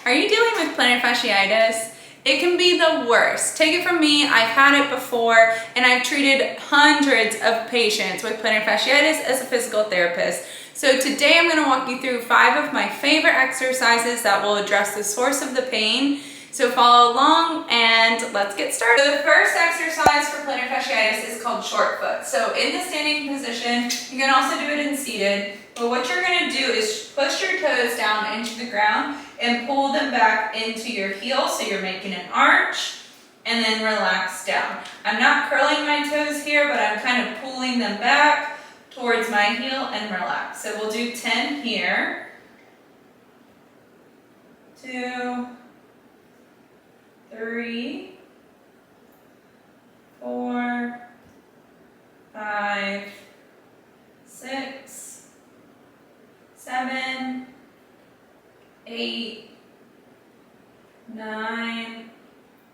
Are you dealing with plantar fasciitis? It can be the worst. Take it from me, I've had it before, and I've treated hundreds of patients with plantar fasciitis as a physical therapist. So today I'm going to walk you through 5 of my favorite exercises that will address the source of the pain. So follow along and let's get started. So the first exercise for plantar fasciitis is called short foot. So in the standing position, you can also do it in seated, but what you're going to do is push your toes down into the ground and pull them back into your heel, so you're making an arch, and then relax down. I'm not curling my toes here, but I'm kind of pulling them back towards my heel and relax. So we'll do 10 here. 2, 3, 4, 5, 6, 7, 8, 9,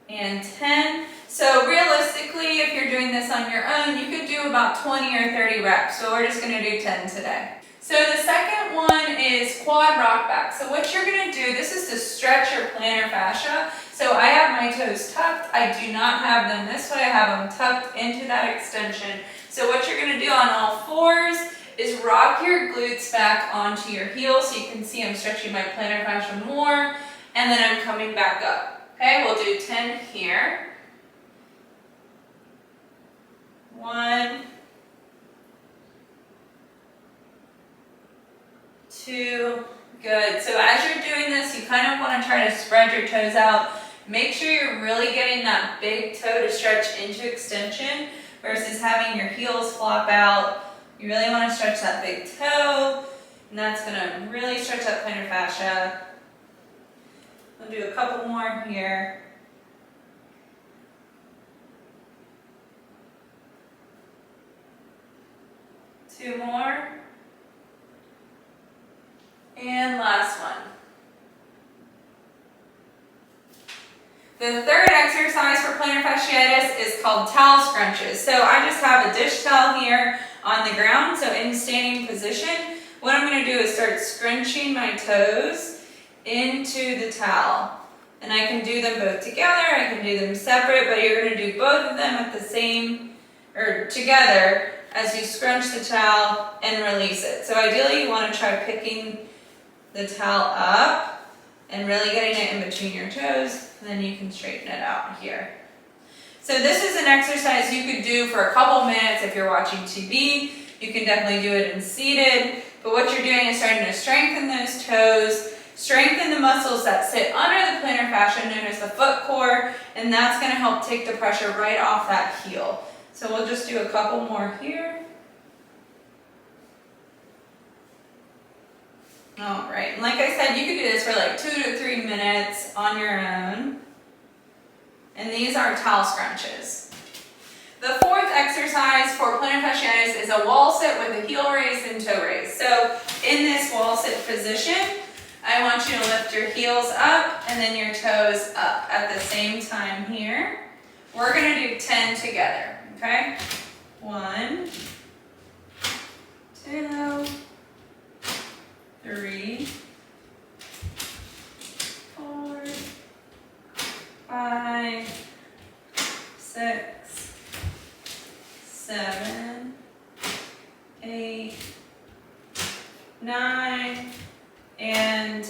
and 10. So realistically, if you're doing this on your own, you could do about 20 or 30 reps. So we're just going to do 10 today. So the second one is quad rock back. So what you're going to do, this is to stretch your plantar fascia. So I have my toes tucked. I do not have them this way. I have them tucked into that extension. So what you're going to do on all fours is rock your glutes back onto your heels, so you can see I'm stretching my plantar fascia more, and then I'm coming back up. Okay, we'll do 10 here. 1, 2, good. So as you're doing this, you kind of want to try to spread your toes out. Make sure you're really getting that big toe to stretch into extension versus having your heels flop out. You really want to stretch that big toe, and that's going to really stretch that plantar fascia. We'll do a couple more here. 2 more. And last one. The third exercise for plantar fasciitis is called towel scrunches. So I just have a dish towel here on the ground, so in standing position, what I'm going to do is start scrunching my toes into the towel. And I can do them both together, I can do them separate, but you're going to do both of them at the same, or together, as you scrunch the towel and release it. So ideally you want to try picking the towel up and really getting it in between your toes, and then you can straighten it out here. So this is an exercise you could do for a couple minutes if you're watching TV. You can definitely do it in seated, but what you're doing is starting to strengthen those toes, strengthen the muscles that sit under the plantar fascia known as the foot core, and that's going to help take the pressure right off that heel. So we'll just do a couple more here. All right, and like I said, you could do this for like 2 to 3 minutes on your own. And these are towel scrunches. The fourth exercise for plantar fasciitis is a wall sit with a heel raise and toe raise. So in this wall sit position, I want you to lift your heels up and then your toes up at the same time here. We're going to do 10 together, okay? 1, 2, 3, 4, 5, 6, 7, 8, 9, and 10.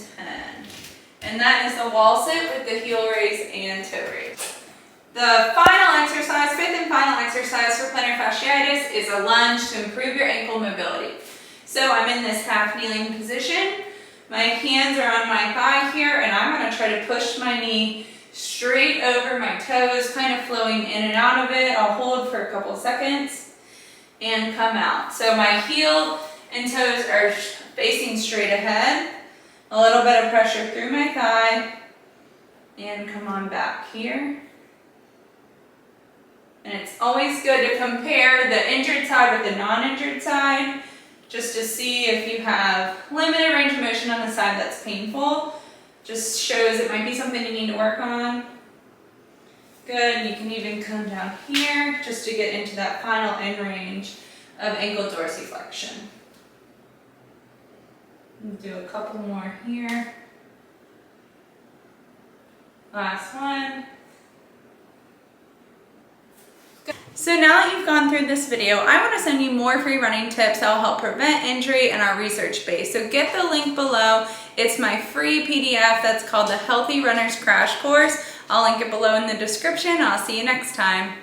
And that is the wall sit with the heel raise and toe raise. The final exercise, fifth and final exercise for plantar fasciitis is a lunge to improve your ankle mobility. So I'm in this half kneeling position. My hands are on my thigh here, and I'm going to try to push my knee straight over my toes, kind of flowing in and out of it. I'll hold for a couple seconds and come out. So my heel and toes are facing straight ahead. A little bit of pressure through my thigh, and come on back here. And it's always good to compare the injured side with the non-injured side, just to see if you have limited range of motion on the side that's painful. Just shows it might be something you need to work on. Good, you can even come down here just to get into that final end range of ankle dorsiflexion. Do a couple more here. Last one. So now that you've gone through this video, I want to send you more free running tips that will help prevent injury in our research base. So get the link below. It's my free PDF that's called the Healthy Runners Crash Course. I'll link it below in the description. I'll see you next time.